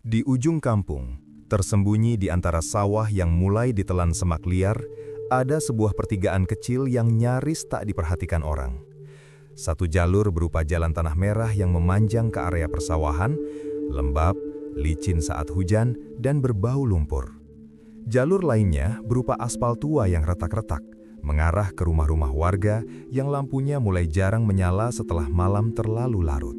Di ujung kampung, tersembunyi di antara sawah yang mulai ditelan semak liar, ada sebuah pertigaan kecil yang nyaris tak diperhatikan orang. Satu jalur berupa jalan tanah merah yang memanjang ke area persawahan, lembab, licin saat hujan, dan berbau lumpur. Jalur lainnya berupa aspal tua yang retak-retak, mengarah ke rumah-rumah warga yang lampunya mulai jarang menyala setelah malam terlalu larut.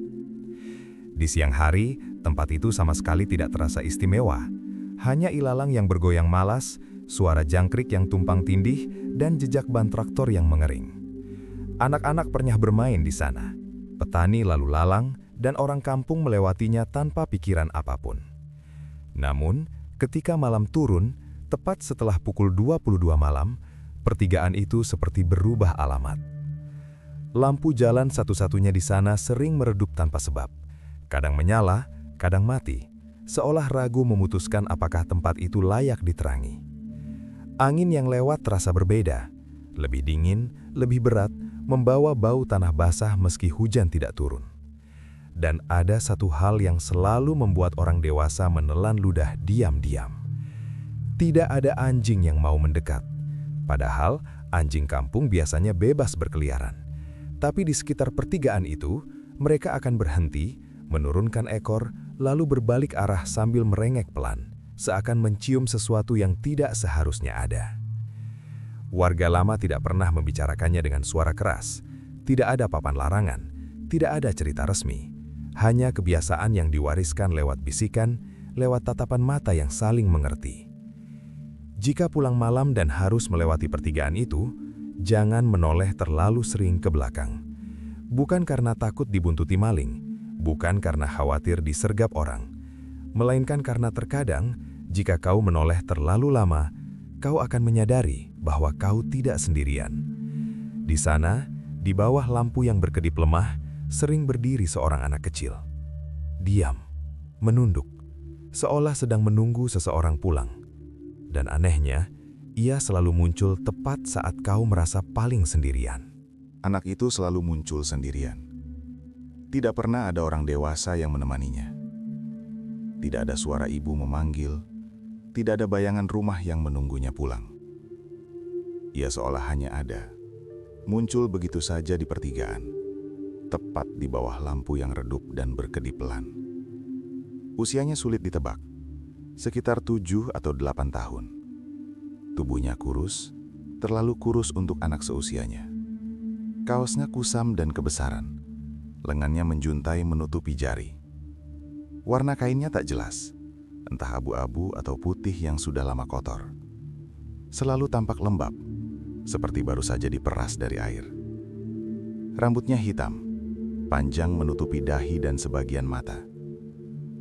Di siang hari, tempat itu sama sekali tidak terasa istimewa. Hanya ilalang yang bergoyang malas, suara jangkrik yang tumpang tindih, dan jejak ban traktor yang mengering. Anak-anak pernah bermain di sana. Petani lalu lalang, dan orang kampung melewatinya tanpa pikiran apapun. Namun, ketika malam turun, tepat setelah pukul 22 malam, pertigaan itu seperti berubah alamat. Lampu jalan satu-satunya di sana sering meredup tanpa sebab. Kadang menyala, kadang mati, seolah ragu memutuskan apakah tempat itu layak diterangi. Angin yang lewat terasa berbeda, lebih dingin, lebih berat, membawa bau tanah basah meski hujan tidak turun. Dan ada satu hal yang selalu membuat orang dewasa menelan ludah diam-diam. Tidak ada anjing yang mau mendekat. Padahal anjing kampung biasanya bebas berkeliaran. Tapi di sekitar pertigaan itu, mereka akan berhenti, menurunkan ekor, lalu berbalik arah sambil merengek pelan, seakan mencium sesuatu yang tidak seharusnya ada. Warga lama tidak pernah membicarakannya dengan suara keras. Tidak ada papan larangan, tidak ada cerita resmi. Hanya kebiasaan yang diwariskan lewat bisikan, lewat tatapan mata yang saling mengerti. Jika pulang malam dan harus melewati pertigaan itu, jangan menoleh terlalu sering ke belakang. Bukan karena takut dibuntuti maling, bukan karena khawatir disergap orang, melainkan karena terkadang, jika kau menoleh terlalu lama, kau akan menyadari bahwa kau tidak sendirian. Di sana, di bawah lampu yang berkedip lemah, sering berdiri seorang anak kecil. Diam, menunduk, seolah sedang menunggu seseorang pulang. Dan anehnya, ia selalu muncul tepat saat kau merasa paling sendirian. Anak itu selalu muncul sendirian. Tidak pernah ada orang dewasa yang menemaninya. Tidak ada suara ibu memanggil, tidak ada bayangan rumah yang menunggunya pulang. Ia seolah hanya ada, muncul begitu saja di pertigaan, tepat di bawah lampu yang redup dan berkedip pelan. Usianya sulit ditebak, sekitar 7 atau 8 tahun. Tubuhnya kurus, terlalu kurus untuk anak seusianya. Kaosnya kusam dan kebesaran, lengannya menjuntai menutupi jari. Warna kainnya tak jelas, entah abu-abu atau putih yang sudah lama kotor. Selalu tampak lembab, seperti baru saja diperas dari air. Rambutnya hitam, panjang menutupi dahi dan sebagian mata.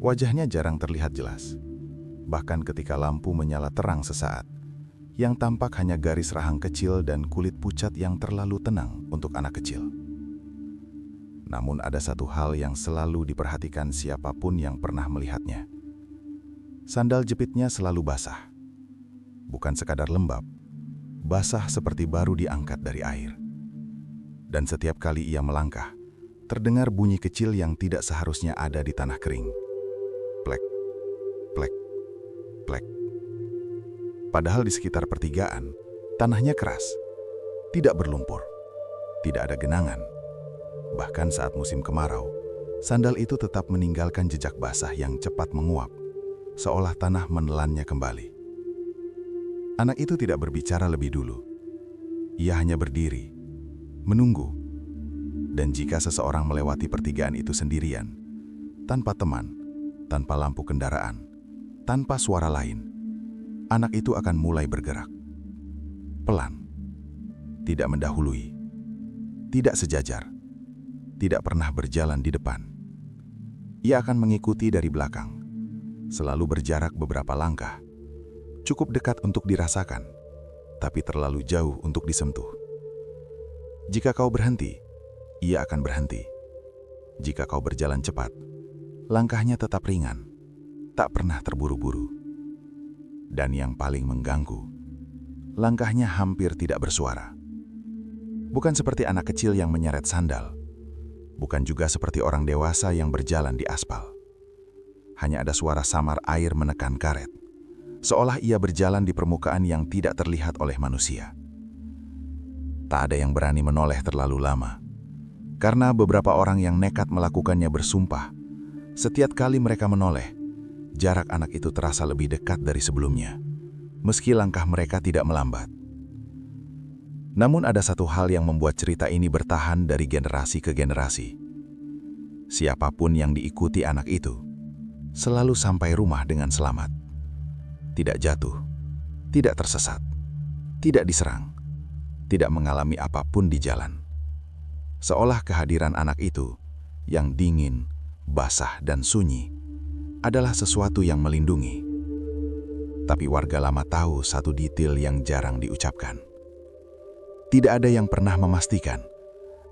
Wajahnya jarang terlihat jelas, bahkan ketika lampu menyala terang sesaat. Yang tampak hanya garis rahang kecil dan kulit pucat yang terlalu tenang untuk anak kecil. Namun ada satu hal yang selalu diperhatikan siapapun yang pernah melihatnya. Sandal jepitnya selalu basah. Bukan sekadar lembab, basah seperti baru diangkat dari air. Dan setiap kali ia melangkah, terdengar bunyi kecil yang tidak seharusnya ada di tanah kering. Plek, plek, plek. Padahal di sekitar pertigaan, tanahnya keras, tidak berlumpur, tidak ada genangan. Bahkan saat musim kemarau, sandal itu tetap meninggalkan jejak basah yang cepat menguap, seolah tanah menelannya kembali. Anak itu tidak berbicara lebih dulu. Ia hanya berdiri, menunggu. Dan jika seseorang melewati pertigaan itu sendirian, tanpa teman, tanpa lampu kendaraan, tanpa suara lain, anak itu akan mulai bergerak. Pelan, tidak mendahului, tidak sejajar, tidak pernah berjalan di depan. Ia akan mengikuti dari belakang, selalu berjarak beberapa langkah, cukup dekat untuk dirasakan, tapi terlalu jauh untuk disentuh. Jika kau berhenti, ia akan berhenti. Jika kau berjalan cepat, langkahnya tetap ringan, tak pernah terburu-buru. Dan yang paling mengganggu, langkahnya hampir tidak bersuara. Bukan seperti anak kecil yang menyeret sandal, bukan juga seperti orang dewasa yang berjalan di aspal. Hanya ada suara samar air menekan karet, seolah ia berjalan di permukaan yang tidak terlihat oleh manusia. Tak ada yang berani menoleh terlalu lama, karena beberapa orang yang nekat melakukannya bersumpah, setiap kali mereka menoleh, jarak anak itu terasa lebih dekat dari sebelumnya, meski langkah mereka tidak melambat. Namun ada satu hal yang membuat cerita ini bertahan dari generasi ke generasi. Siapapun yang diikuti anak itu, selalu sampai rumah dengan selamat. Tidak jatuh, tidak tersesat, tidak diserang, tidak mengalami apapun di jalan. Seolah kehadiran anak itu, yang dingin, basah dan sunyi, adalah sesuatu yang melindungi. Tapi warga lama tahu satu detail yang jarang diucapkan. Tidak ada yang pernah memastikan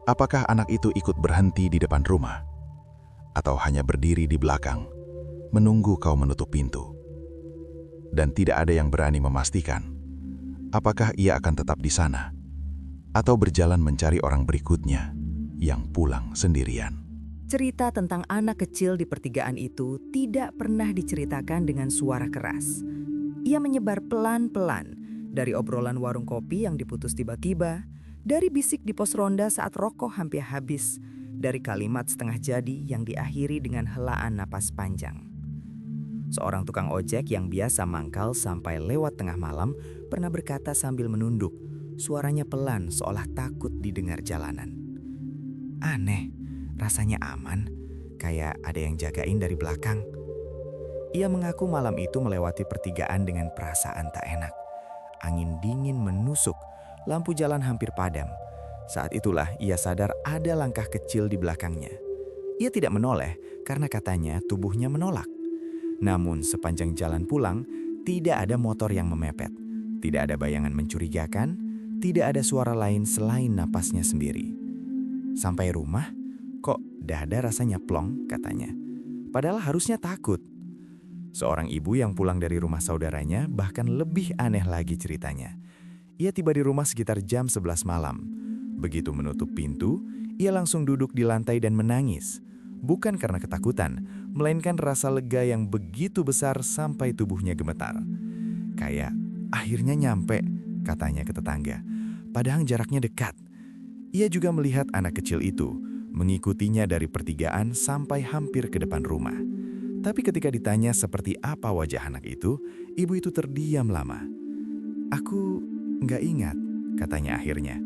apakah anak itu ikut berhenti di depan rumah, atau hanya berdiri di belakang, menunggu kau menutup pintu. Dan tidak ada yang berani memastikan apakah ia akan tetap di sana, atau berjalan mencari orang berikutnya yang pulang sendirian. Cerita tentang anak kecil di pertigaan itu tidak pernah diceritakan dengan suara keras. Ia menyebar pelan-pelan, dari obrolan warung kopi yang diputus tiba-tiba, dari bisik di pos ronda saat rokok hampir habis, dari kalimat setengah jadi yang diakhiri dengan helaan napas panjang. Seorang tukang ojek yang biasa mangkal sampai lewat tengah malam pernah berkata sambil menunduk, suaranya pelan seolah takut didengar jalanan. Aneh, rasanya aman, kayak ada yang jagain dari belakang. Ia mengaku malam itu melewati pertigaan dengan perasaan tak enak. Angin dingin menusuk, lampu jalan hampir padam. Saat itulah ia sadar ada langkah kecil di belakangnya. Ia tidak menoleh karena katanya tubuhnya menolak. Namun sepanjang jalan pulang, tidak ada motor yang memepet. Tidak ada bayangan mencurigakan, tidak ada suara lain selain napasnya sendiri. Sampai rumah, kok dada rasanya plong, katanya. Padahal harusnya takut. Seorang ibu yang pulang dari rumah saudaranya bahkan lebih aneh lagi ceritanya. Ia tiba di rumah sekitar jam 11 malam. Begitu menutup pintu, ia langsung duduk di lantai dan menangis. Bukan karena ketakutan, melainkan rasa lega yang begitu besar sampai tubuhnya gemetar. Kayak, akhirnya nyampe, katanya ke tetangga. Padahal jaraknya dekat. Ia juga melihat anak kecil itu, mengikutinya dari pertigaan sampai hampir ke depan rumah. Tapi ketika ditanya seperti apa wajah anak itu, ibu itu terdiam lama. Aku nggak ingat, katanya akhirnya.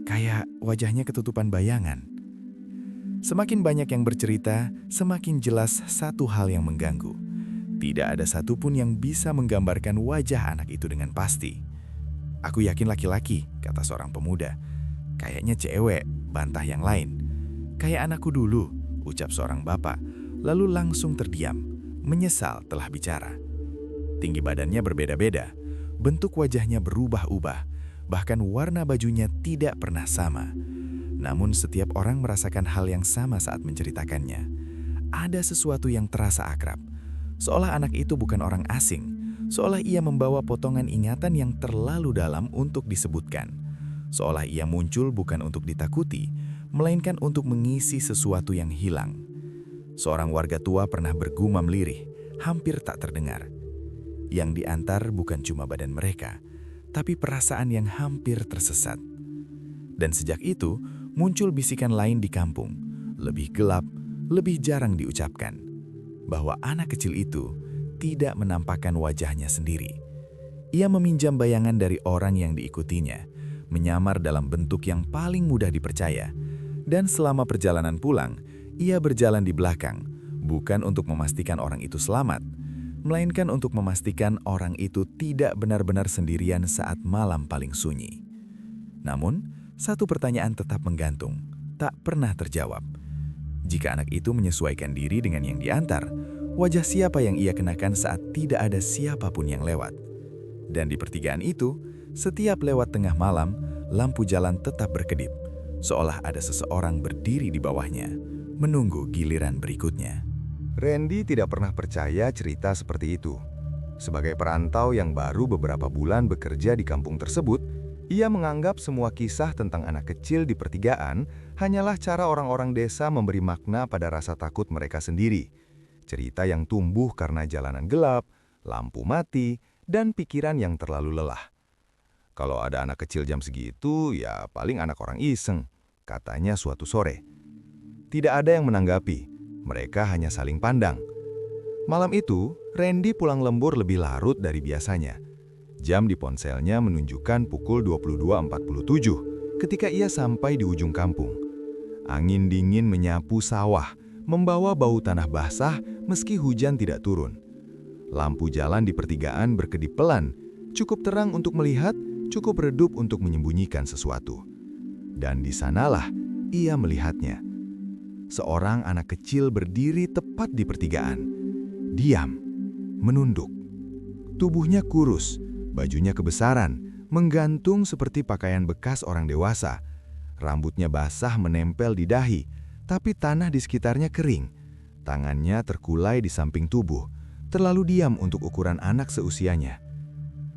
Kayak wajahnya ketutupan bayangan. Semakin banyak yang bercerita, semakin jelas satu hal yang mengganggu. Tidak ada satupun yang bisa menggambarkan wajah anak itu dengan pasti. Aku yakin laki-laki, kata seorang pemuda. Kayaknya cewek, bantah yang lain. Kayak anakku dulu, ucap seorang bapak, lalu langsung terdiam, menyesal telah bicara. Tinggi badannya berbeda-beda, bentuk wajahnya berubah-ubah, bahkan warna bajunya tidak pernah sama. Namun setiap orang merasakan hal yang sama saat menceritakannya. Ada sesuatu yang terasa akrab, seolah anak itu bukan orang asing, seolah ia membawa potongan ingatan yang terlalu dalam untuk disebutkan. Seolah ia muncul bukan untuk ditakuti, melainkan untuk mengisi sesuatu yang hilang. Seorang warga tua pernah bergumam lirih, hampir tak terdengar. Yang diantar bukan cuma badan mereka, tapi perasaan yang hampir tersesat. Dan sejak itu, muncul bisikan lain di kampung, lebih gelap, lebih jarang diucapkan, bahwa anak kecil itu tidak menampakkan wajahnya sendiri. Ia meminjam bayangan dari orang yang diikutinya, menyamar dalam bentuk yang paling mudah dipercaya, dan selama perjalanan pulang, ia berjalan di belakang, bukan untuk memastikan orang itu selamat, melainkan untuk memastikan orang itu tidak benar-benar sendirian saat malam paling sunyi. Namun, satu pertanyaan tetap menggantung, tak pernah terjawab. Jika anak itu menyesuaikan diri dengan yang diantar, wajah siapa yang ia kenakan saat tidak ada siapapun yang lewat? Dan di pertigaan itu, setiap lewat tengah malam, lampu jalan tetap berkedip, seolah ada seseorang berdiri di bawahnya, menunggu giliran berikutnya. Randy tidak pernah percaya cerita seperti itu. Sebagai perantau yang baru beberapa bulan bekerja di kampung tersebut, ia menganggap semua kisah tentang anak kecil di pertigaan hanyalah cara orang-orang desa memberi makna pada rasa takut mereka sendiri. cerita yang tumbuh karena jalanan gelap, lampu mati, dan pikiran yang terlalu lelah. Kalau ada anak kecil jam segitu, ya paling anak orang iseng, katanya suatu sore. Tidak ada yang menanggapi, mereka hanya saling pandang. Malam itu, Randy pulang lembur lebih larut dari biasanya. Jam di ponselnya menunjukkan pukul 22.47 ketika ia sampai di ujung kampung. Angin dingin menyapu sawah, membawa bau tanah basah meski hujan tidak turun. Lampu jalan di pertigaan berkedip pelan, cukup terang untuk melihat, cukup redup untuk menyembunyikan sesuatu. Dan di sanalah ia melihatnya. Seorang anak kecil berdiri tepat di pertigaan. Diam, menunduk. Tubuhnya kurus, bajunya kebesaran, menggantung seperti pakaian bekas orang dewasa. Rambutnya basah menempel di dahi, tapi tanah di sekitarnya kering. Tangannya terkulai di samping tubuh, terlalu diam untuk ukuran anak seusianya.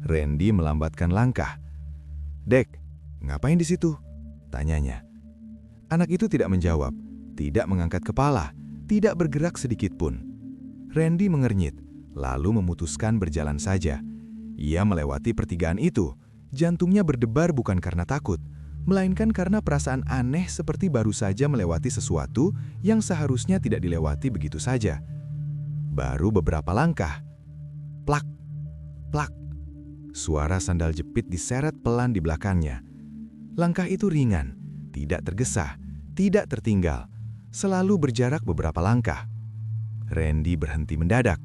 Randy melambatkan langkah. "Dek, ngapain di situ?" tanyanya. Anak itu tidak menjawab, tidak mengangkat kepala, tidak bergerak sedikit pun. Randy mengernyit, lalu memutuskan berjalan saja. Ia melewati pertigaan itu, jantungnya berdebar bukan karena takut, melainkan karena perasaan aneh seperti baru saja melewati sesuatu yang seharusnya tidak dilewati begitu saja. Baru beberapa langkah. Plak, plak. Suara sandal jepit diseret pelan di belakangnya. Langkah itu ringan, tidak tergesa, tidak tertinggal, selalu berjarak beberapa langkah. Randy berhenti mendadak.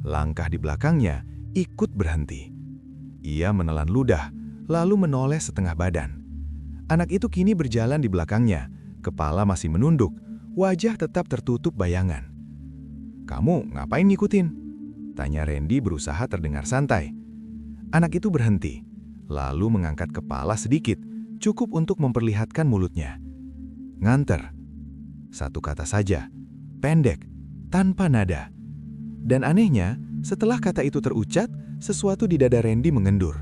Langkah di belakangnya ikut berhenti. Ia menelan ludah, lalu menoleh setengah badan. Anak itu kini berjalan di belakangnya, kepala masih menunduk, wajah tetap tertutup bayangan. "Kamu ngapain ngikutin?" tanya Randy berusaha terdengar santai. Anak itu berhenti, lalu mengangkat kepala sedikit, cukup untuk memperlihatkan mulutnya. "Nganter." Satu kata saja, pendek, tanpa nada. Dan anehnya, setelah kata itu terucap, sesuatu di dada Randy mengendur.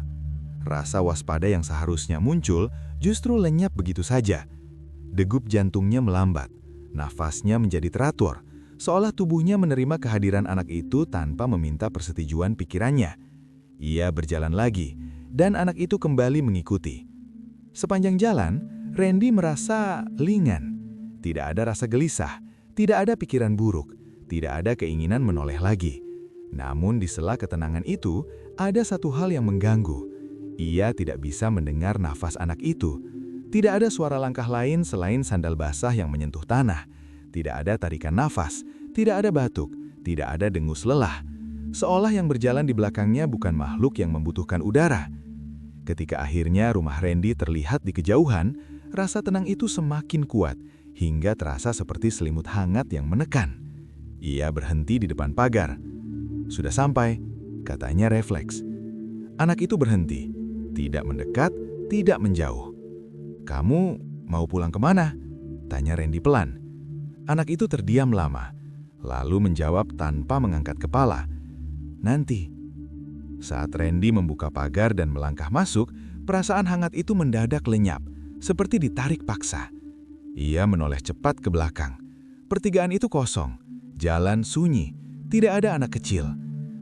Rasa waspada yang seharusnya muncul justru lenyap begitu saja. Degup jantungnya melambat, nafasnya menjadi teratur, seolah tubuhnya menerima kehadiran anak itu tanpa meminta persetujuan pikirannya. Ia berjalan lagi, dan anak itu kembali mengikuti. Sepanjang jalan, Randy merasa ringan. Tidak ada rasa gelisah, tidak ada pikiran buruk, tidak ada keinginan menoleh lagi. Namun di sela ketenangan itu, ada satu hal yang mengganggu. Ia tidak bisa mendengar nafas anak itu. Tidak ada suara langkah lain selain sandal basah yang menyentuh tanah. Tidak ada tarikan nafas, tidak ada batuk, tidak ada dengus lelah. Seolah yang berjalan di belakangnya bukan makhluk yang membutuhkan udara. Ketika akhirnya rumah Randy terlihat di kejauhan, rasa tenang itu semakin kuat, hingga terasa seperti selimut hangat yang menekan. Ia berhenti di depan pagar. "Sudah sampai," katanya refleks. Anak itu berhenti, tidak mendekat, tidak menjauh. "Kamu mau pulang kemana?" tanya Randy pelan. Anak itu terdiam lama, lalu menjawab tanpa mengangkat kepala. "Nanti." Saat Randy membuka pagar dan melangkah masuk, perasaan hangat itu mendadak lenyap, seperti ditarik paksa. Ia menoleh cepat ke belakang. Pertigaan itu kosong, jalan sunyi, tidak ada anak kecil.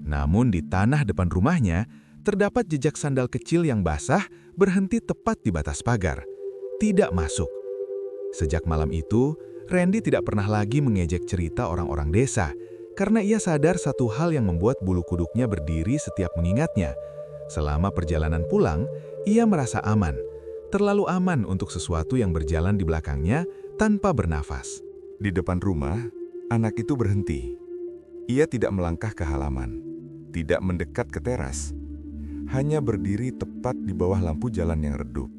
Namun di tanah depan rumahnya, terdapat jejak sandal kecil yang basah berhenti tepat di batas pagar. Tidak masuk. Sejak malam itu, Randy tidak pernah lagi mengejek cerita orang-orang desa, karena ia sadar satu hal yang membuat bulu kuduknya berdiri setiap mengingatnya. Selama perjalanan pulang, ia merasa aman. Terlalu aman untuk sesuatu yang berjalan di belakangnya tanpa bernafas. Di depan rumah, anak itu berhenti. Ia tidak melangkah ke halaman, tidak mendekat ke teras. Hanya berdiri tepat di bawah lampu jalan yang redup.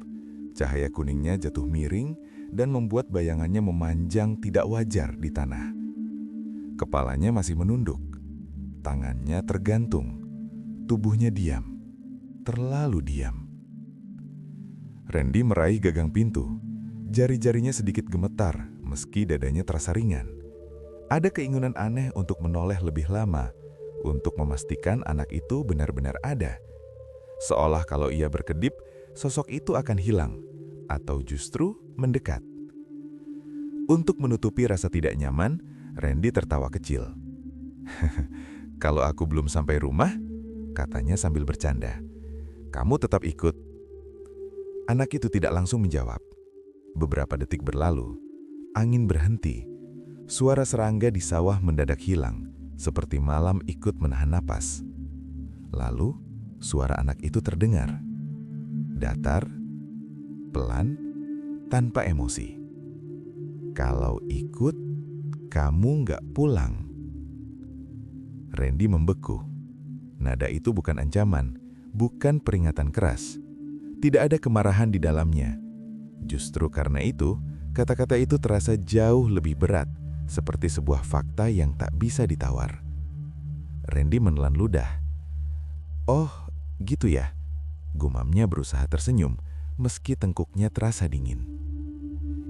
Cahaya kuningnya jatuh miring dan membuat bayangannya memanjang tidak wajar di tanah. Kepalanya masih menunduk, tangannya tergantung, tubuhnya diam, terlalu diam. Randy meraih gagang pintu, jari-jarinya sedikit gemetar meski dadanya terasa ringan. Ada keinginan aneh untuk menoleh lebih lama, untuk memastikan anak itu benar-benar ada. Seolah kalau ia berkedip, sosok itu akan hilang, atau justru mendekat. Untuk menutupi rasa tidak nyaman, Randy tertawa kecil. "Kalau aku belum sampai rumah," katanya sambil bercanda, "kamu tetap ikut." Anak itu tidak langsung menjawab. Beberapa detik berlalu, angin berhenti. Suara serangga di sawah mendadak hilang, seperti malam ikut menahan napas. Lalu, suara anak itu terdengar. Datar, pelan, tanpa emosi. "Kalau ikut, kamu nggak pulang." Randy membeku. Nada itu bukan ancaman, bukan peringatan keras. Tidak ada kemarahan di dalamnya. Justru karena itu, kata-kata itu terasa jauh lebih berat, seperti sebuah fakta yang tak bisa ditawar. Randy menelan ludah. "Oh, gitu ya?" Gumamnya berusaha tersenyum, meski tengkuknya terasa dingin.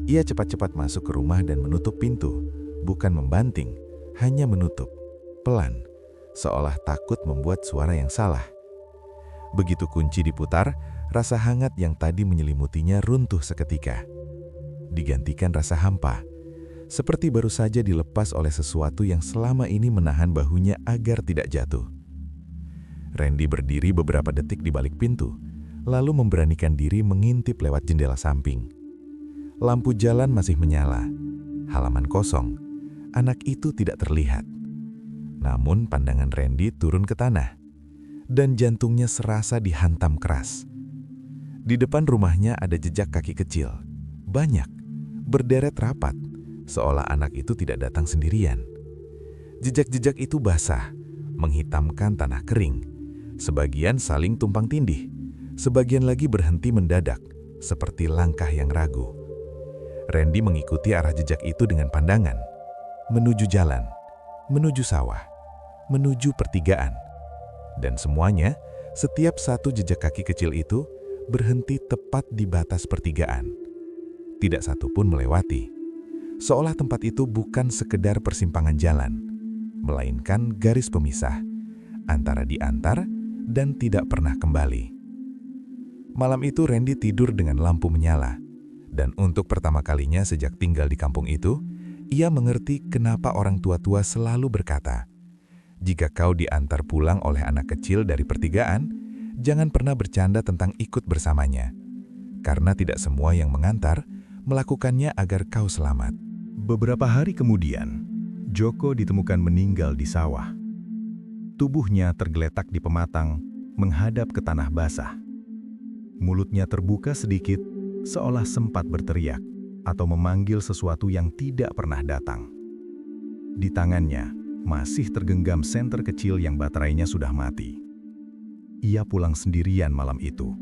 Ia cepat-cepat masuk ke rumah dan menutup pintu, bukan membanting, hanya menutup, pelan, seolah takut membuat suara yang salah. Begitu kunci diputar, rasa hangat yang tadi menyelimutinya runtuh seketika. Digantikan rasa hampa, seperti baru saja dilepas oleh sesuatu yang selama ini menahan bahunya agar tidak jatuh. Randy berdiri beberapa detik di balik pintu, lalu memberanikan diri mengintip lewat jendela samping. Lampu jalan masih menyala, halaman kosong, anak itu tidak terlihat. Namun pandangan Randy turun ke tanah, dan jantungnya serasa dihantam keras. Di depan rumahnya ada jejak kaki kecil, banyak, berderet rapat, seolah anak itu tidak datang sendirian. Jejak-jejak itu basah, menghitamkan tanah kering. Sebagian saling tumpang tindih, sebagian lagi berhenti mendadak, seperti langkah yang ragu. Randy mengikuti arah jejak itu dengan pandangan, menuju jalan, menuju sawah, menuju pertigaan. Dan semuanya, setiap satu jejak kaki kecil itu, berhenti tepat di batas pertigaan. Tidak satu pun melewati. Seolah tempat itu bukan sekedar persimpangan jalan, melainkan garis pemisah antara diantar dan tidak pernah kembali. Malam itu Randy tidur dengan lampu menyala, dan untuk pertama kalinya sejak tinggal di kampung itu, ia mengerti kenapa orang tua-tua selalu berkata, "Jika kau diantar pulang oleh anak kecil dari pertigaan, jangan pernah bercanda tentang ikut bersamanya, karena tidak semua yang mengantar melakukannya agar kau selamat." Beberapa hari kemudian, Joko ditemukan meninggal di sawah. Tubuhnya tergeletak di pematang, menghadap ke tanah basah. Mulutnya terbuka sedikit, seolah sempat berteriak atau memanggil sesuatu yang tidak pernah datang. Di tangannya masih tergenggam senter kecil yang baterainya sudah mati. Ia pulang sendirian malam itu,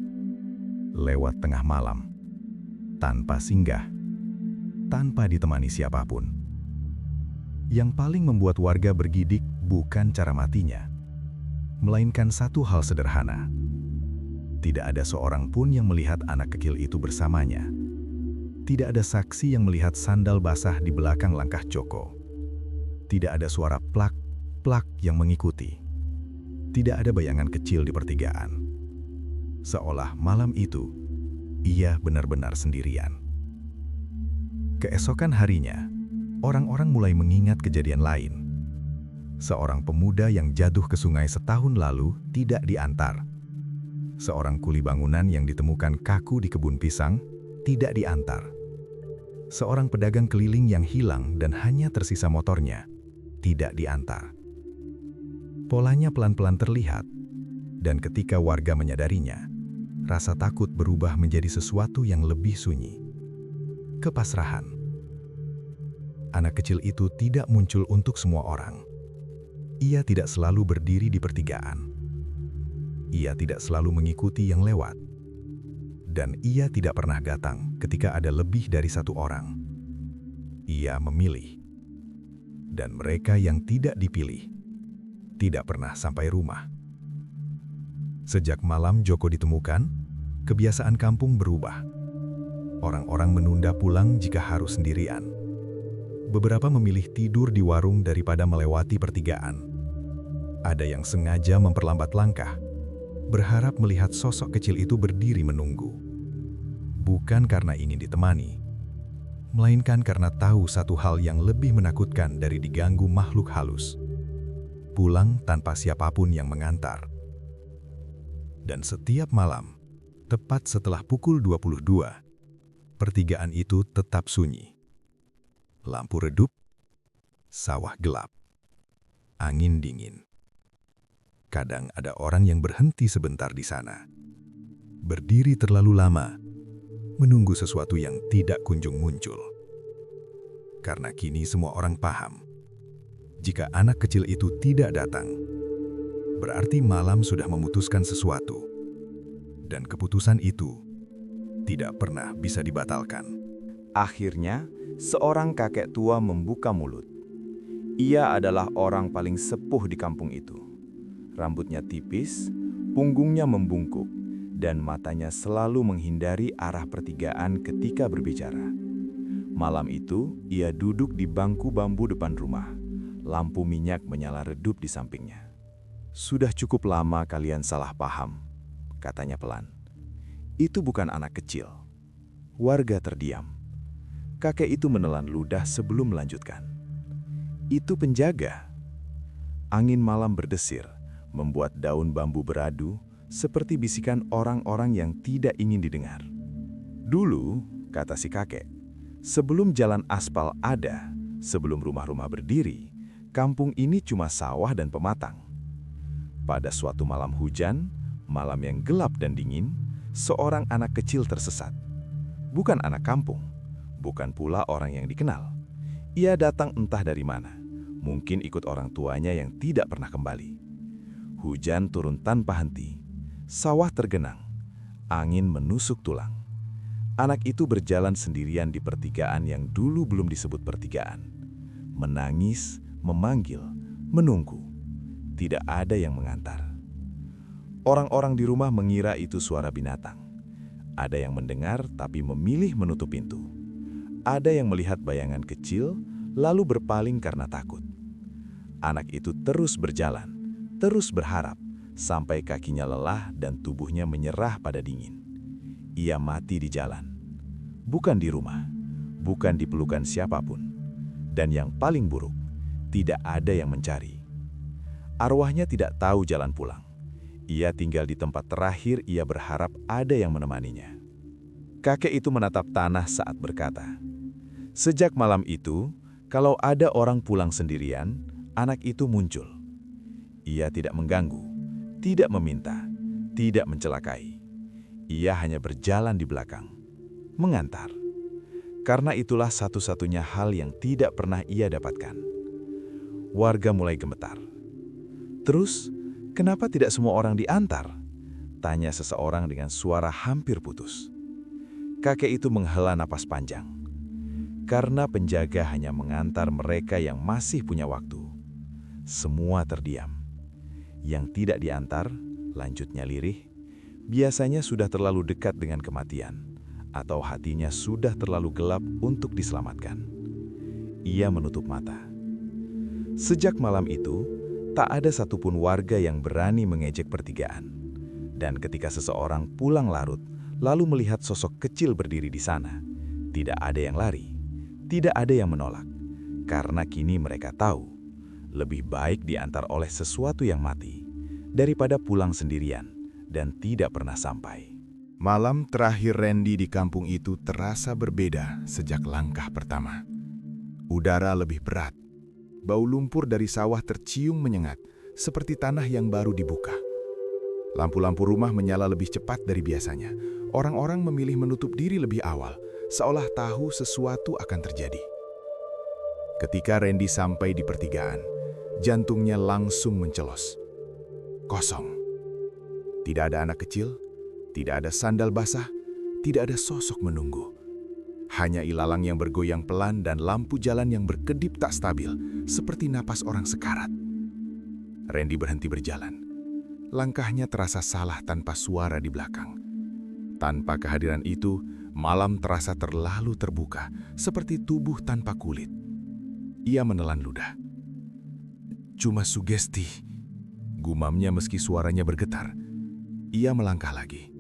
lewat tengah malam, tanpa singgah, tanpa ditemani siapapun. Yang paling membuat warga bergidik bukan cara matinya, melainkan satu hal sederhana. Tidak ada seorang pun yang melihat anak kecil itu bersamanya. Tidak ada saksi yang melihat sandal basah di belakang langkah Joko. Tidak ada suara plak-plak yang mengikuti. Tidak ada bayangan kecil di pertigaan. Seolah malam itu, ia benar-benar sendirian. Keesokan harinya, orang-orang mulai mengingat kejadian lain. Seorang pemuda yang jatuh ke sungai setahun lalu tidak diantar. Seorang kuli bangunan yang ditemukan kaku di kebun pisang tidak diantar. Seorang pedagang keliling yang hilang dan hanya tersisa motornya tidak diantar. Polanya pelan-pelan terlihat, dan ketika warga menyadarinya, rasa takut berubah menjadi sesuatu yang lebih sunyi. Kepasrahan. Anak kecil itu tidak muncul untuk semua orang. Ia tidak selalu berdiri di pertigaan. Ia tidak selalu mengikuti yang lewat. Dan ia tidak pernah datang ketika ada lebih dari satu orang. Ia memilih. Dan mereka yang tidak dipilih tidak pernah sampai rumah. Sejak malam Joko ditemukan, kebiasaan kampung berubah. Orang-orang menunda pulang jika harus sendirian. Beberapa memilih tidur di warung daripada melewati pertigaan. Ada yang sengaja memperlambat langkah, berharap melihat sosok kecil itu berdiri menunggu. Bukan karena ingin ditemani, melainkan karena tahu satu hal yang lebih menakutkan dari diganggu makhluk halus. pulang tanpa siapapun yang mengantar. Dan setiap malam, tepat setelah pukul 22, pertigaan itu tetap sunyi. Lampu redup, sawah gelap, angin dingin. Kadang ada orang yang berhenti sebentar di sana, berdiri terlalu lama, menunggu sesuatu yang tidak kunjung muncul. Karena kini semua orang paham, jika anak kecil itu tidak datang, berarti malam sudah memutuskan sesuatu, dan keputusan itu tidak pernah bisa dibatalkan. Akhirnya, seorang kakek tua membuka mulut. Ia adalah orang paling sepuh di kampung itu. Rambutnya tipis, punggungnya membungkuk, dan matanya selalu menghindari arah pertigaan ketika berbicara. Malam itu, ia duduk di bangku bambu depan rumah. Lampu minyak menyala redup di sampingnya. "Sudah cukup lama kalian salah paham," katanya pelan. "Itu bukan anak kecil." Warga terdiam. Kakek itu menelan ludah sebelum melanjutkan. "Itu penjaga." Angin malam berdesir, membuat daun bambu beradu, seperti bisikan orang-orang yang tidak ingin didengar. "Dulu," kata si kakek, "sebelum jalan aspal ada, sebelum rumah-rumah berdiri, kampung ini cuma sawah dan pematang. Pada suatu malam hujan, malam yang gelap dan dingin, seorang anak kecil tersesat. Bukan anak kampung, bukan pula orang yang dikenal. Ia datang entah dari mana, mungkin ikut orang tuanya yang tidak pernah kembali. Hujan turun tanpa henti, sawah tergenang, angin menusuk tulang. Anak itu berjalan sendirian di pertigaan yang dulu belum disebut pertigaan. Menangis, memanggil, menunggu. Tidak ada yang mengantar. Orang-orang di rumah mengira itu suara binatang. Ada yang mendengar tapi memilih menutup pintu. Ada yang melihat bayangan kecil lalu berpaling karena takut. Anak itu terus berjalan, terus berharap, sampai kakinya lelah dan tubuhnya menyerah pada dingin. Ia mati di jalan. Bukan di rumah, bukan di pelukan siapapun. Dan yang paling buruk, tidak ada yang mencari. Arwahnya tidak tahu jalan pulang. Ia tinggal di tempat terakhir ia berharap ada yang menemaninya. Kakek itu menatap tanah saat berkata, "Sejak malam itu, kalau ada orang pulang sendirian, anak itu muncul. Ia tidak mengganggu, tidak meminta, tidak mencelakai. Ia hanya berjalan di belakang, mengantar. Karena itulah satu-satunya hal yang tidak pernah ia dapatkan." Warga mulai gemetar. "Terus, kenapa tidak semua orang diantar?" tanya seseorang dengan suara hampir putus. Kakek itu menghela napas panjang. "Karena penjaga hanya mengantar mereka yang masih punya waktu." Semua terdiam. Yang tidak diantar, lanjutnya lirih, biasanya sudah terlalu dekat dengan kematian, atau hatinya sudah terlalu gelap untuk diselamatkan. Ia menutup mata. Sejak malam itu, tak ada satupun warga yang berani mengejek pertigaan. Dan ketika seseorang pulang larut, lalu melihat sosok kecil berdiri di sana, tidak ada yang lari, tidak ada yang menolak. Karena kini mereka tahu, lebih baik diantar oleh sesuatu yang mati, daripada pulang sendirian dan tidak pernah sampai. Malam terakhir Randy di kampung itu terasa berbeda sejak langkah pertama. Udara lebih berat. Bau lumpur dari sawah tercium menyengat, seperti tanah yang baru dibuka. Lampu-lampu rumah menyala lebih cepat dari biasanya. Orang-orang memilih menutup diri lebih awal, seolah tahu sesuatu akan terjadi. Ketika Randy sampai di pertigaan, jantungnya langsung mencelos. Kosong. Tidak ada anak kecil, tidak ada sandal basah, tidak ada sosok menunggu. Hanya ilalang yang bergoyang pelan dan lampu jalan yang berkedip tak stabil, seperti napas orang sekarat. Randy berhenti berjalan. Langkahnya terasa salah tanpa suara di belakang. Tanpa kehadiran itu, malam terasa terlalu terbuka, seperti tubuh tanpa kulit. Ia menelan ludah. "Cuma sugesti," gumamnya meski suaranya bergetar. Ia melangkah lagi.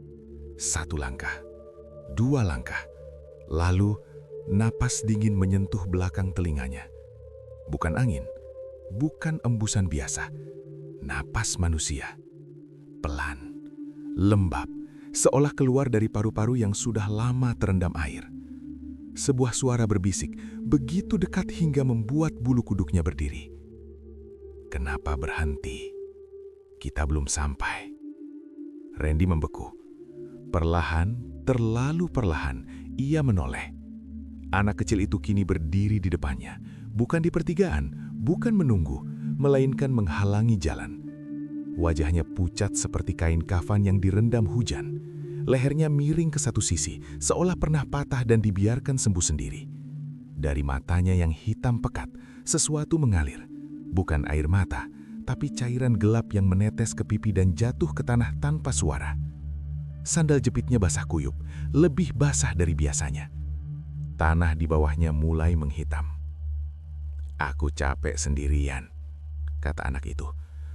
1 langkah, 2 langkah. Lalu, napas dingin menyentuh belakang telinganya. Bukan angin, bukan embusan biasa. Napas manusia. Pelan, lembab, seolah keluar dari paru-paru yang sudah lama terendam air. Sebuah suara berbisik, begitu dekat hingga membuat bulu kuduknya berdiri. Kenapa berhenti? Kita belum sampai. Randy membeku. Perlahan, terlalu perlahan, ia menoleh. Anak kecil itu kini berdiri di depannya, bukan di pertigaan, bukan menunggu, melainkan menghalangi jalan. Wajahnya pucat seperti kain kafan yang direndam hujan. Lehernya miring ke satu sisi, seolah pernah patah dan dibiarkan sembuh sendiri. Dari matanya yang hitam pekat, sesuatu mengalir. Bukan air mata, tapi cairan gelap yang menetes ke pipi dan jatuh ke tanah tanpa suara. Sandal jepitnya basah kuyup, lebih basah dari biasanya. Tanah di bawahnya mulai menghitam. "Aku capek sendirian," kata anak itu.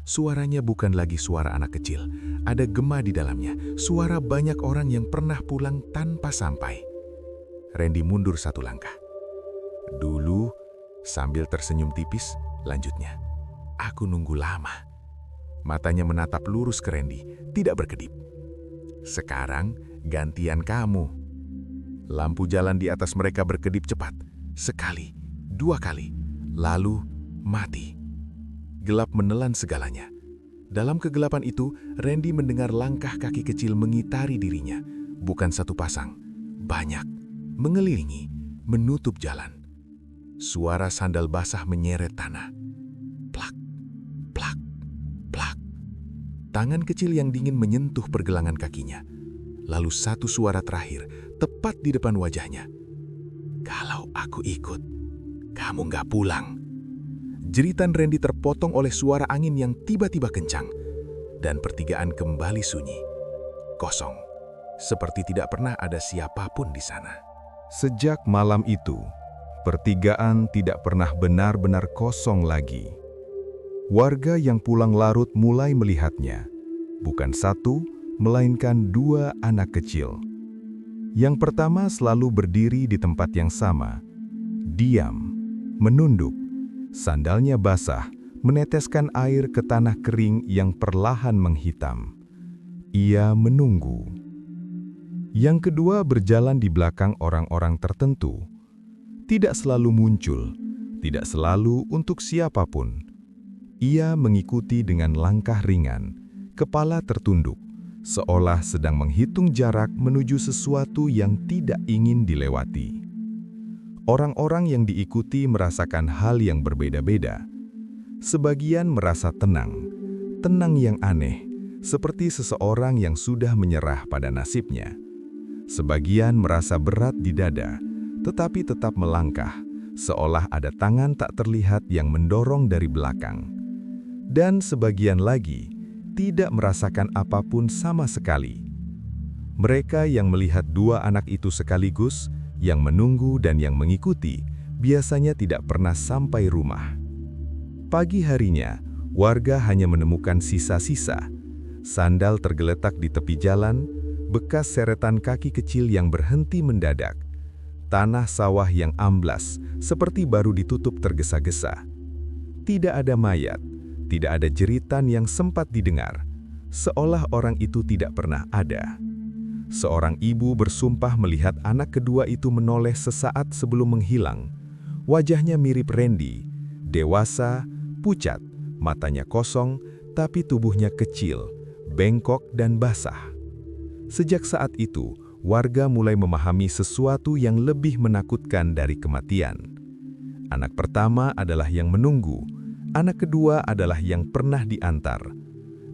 Suaranya bukan lagi suara anak kecil. Ada gema di dalamnya, suara banyak orang yang pernah pulang tanpa sampai. Randy mundur satu langkah. "Dulu," sambil tersenyum tipis, lanjutnya, "aku nunggu lama." Matanya menatap lurus ke Randy, tidak berkedip. "Sekarang gantian kamu." Lampu jalan di atas mereka berkedip cepat. Sekali, dua kali, lalu mati. Gelap menelan segalanya. Dalam kegelapan itu, Randy mendengar langkah kaki kecil mengitari dirinya. Bukan satu pasang, banyak, mengelilingi, menutup jalan. Suara sandal basah menyeret tanah. Plak, plak, plak. Tangan kecil yang dingin menyentuh pergelangan kakinya. Lalu satu suara terakhir, tepat di depan wajahnya. "Kalau aku ikut, kamu nggak pulang." Jeritan Randy terpotong oleh suara angin yang tiba-tiba kencang, dan pertigaan kembali sunyi. Kosong, seperti tidak pernah ada siapapun di sana. Sejak malam itu, pertigaan tidak pernah benar-benar kosong lagi. Warga yang pulang larut mulai melihatnya, bukan satu, melainkan dua anak kecil. Yang pertama selalu berdiri di tempat yang sama, diam, menunduk. Sandalnya basah, meneteskan air ke tanah kering yang perlahan menghitam. Ia menunggu. Yang kedua berjalan di belakang orang-orang tertentu. Tidak selalu muncul, tidak selalu untuk siapapun. Ia mengikuti dengan langkah ringan, kepala tertunduk, seolah sedang menghitung jarak menuju sesuatu yang tidak ingin dilewati. Orang-orang yang diikuti merasakan hal yang berbeda-beda. Sebagian merasa tenang, tenang yang aneh, seperti seseorang yang sudah menyerah pada nasibnya. Sebagian merasa berat di dada, tetapi tetap melangkah, seolah ada tangan tak terlihat yang mendorong dari belakang. Dan sebagian lagi tidak merasakan apapun sama sekali. Mereka yang melihat dua anak itu sekaligus, yang menunggu dan yang mengikuti, biasanya tidak pernah sampai rumah. Pagi harinya, warga hanya menemukan sisa-sisa. Sandal tergeletak di tepi jalan, bekas seretan kaki kecil yang berhenti mendadak, tanah sawah yang amblas, seperti baru ditutup tergesa-gesa. Tidak ada mayat, tidak ada jeritan yang sempat didengar, seolah orang itu tidak pernah ada. Seorang ibu bersumpah melihat anak kedua itu menoleh sesaat sebelum menghilang. Wajahnya mirip Randy, dewasa, pucat, matanya kosong, tapi tubuhnya kecil, bengkok dan basah. Sejak saat itu, warga mulai memahami sesuatu yang lebih menakutkan dari kematian. Anak pertama adalah yang menunggu, anak kedua adalah yang pernah diantar,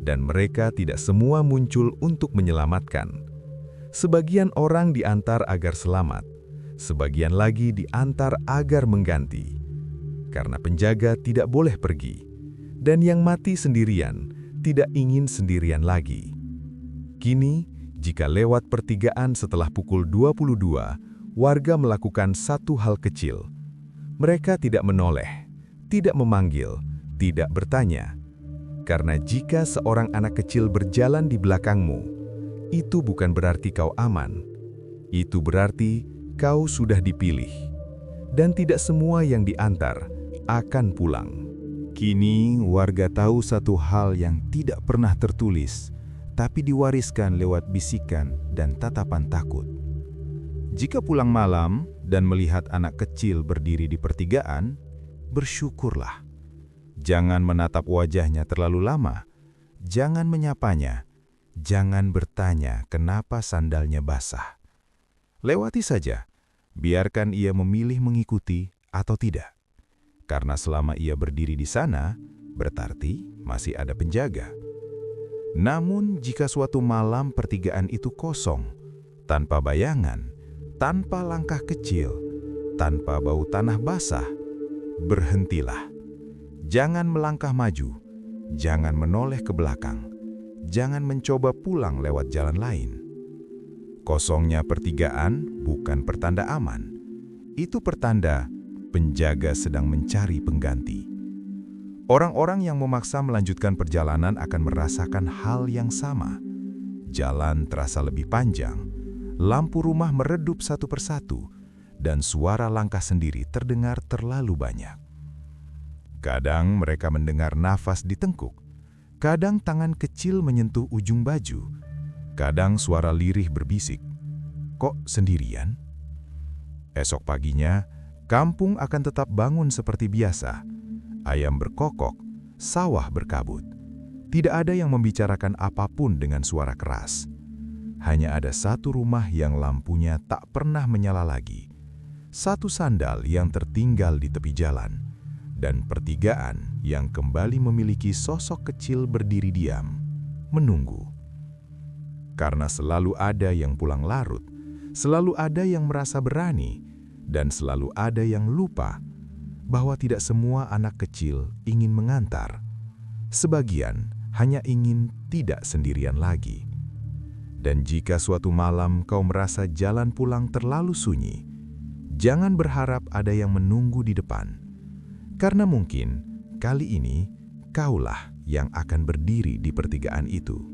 dan mereka tidak semua muncul untuk menyelamatkan. Sebagian orang diantar agar selamat, sebagian lagi diantar agar mengganti. Karena penjaga tidak boleh pergi, dan yang mati sendirian tidak ingin sendirian lagi. Kini, jika lewat pertigaan setelah pukul 22, warga melakukan satu hal kecil. Mereka tidak menoleh, tidak memanggil, tidak bertanya. Karena jika seorang anak kecil berjalan di belakangmu, itu bukan berarti kau aman. Itu berarti kau sudah dipilih. Dan tidak semua yang diantar akan pulang. Kini warga tahu satu hal yang tidak pernah tertulis, tapi diwariskan lewat bisikan dan tatapan takut. Jika pulang malam dan melihat anak kecil berdiri di pertigaan, bersyukurlah. Jangan menatap wajahnya terlalu lama, jangan menyapanya, jangan bertanya kenapa sandalnya basah. Lewati saja, biarkan ia memilih mengikuti atau tidak. Karena selama ia berdiri di sana, berarti masih ada penjaga. Namun jika suatu malam pertigaan itu kosong, tanpa bayangan, tanpa langkah kecil, tanpa bau tanah basah, berhentilah. Jangan melangkah maju, jangan menoleh ke belakang, jangan mencoba pulang lewat jalan lain. Kosongnya pertigaan bukan pertanda aman. Itu pertanda penjaga sedang mencari pengganti. Orang-orang yang memaksa melanjutkan perjalanan akan merasakan hal yang sama. Jalan terasa lebih panjang, lampu rumah meredup satu persatu, dan suara langkah sendiri terdengar terlalu banyak. Kadang mereka mendengar nafas ditengkuk, kadang tangan kecil menyentuh ujung baju, kadang suara lirih berbisik, "Kok sendirian?" Esok paginya, kampung akan tetap bangun seperti biasa. Ayam berkokok, sawah berkabut. Tidak ada yang membicarakan apapun dengan suara keras. Hanya ada satu rumah yang lampunya tak pernah menyala lagi. Satu sandal yang tertinggal di tepi jalan. Dan pertigaan yang kembali memiliki sosok kecil berdiri diam, menunggu. Karena selalu ada yang pulang larut, selalu ada yang merasa berani, dan selalu ada yang lupa bahwa tidak semua anak kecil ingin mengantar. Sebagian hanya ingin tidak sendirian lagi. Dan jika suatu malam kau merasa jalan pulang terlalu sunyi, jangan berharap ada yang menunggu di depan. Karena mungkin kali ini kaulah yang akan berdiri di pertigaan itu.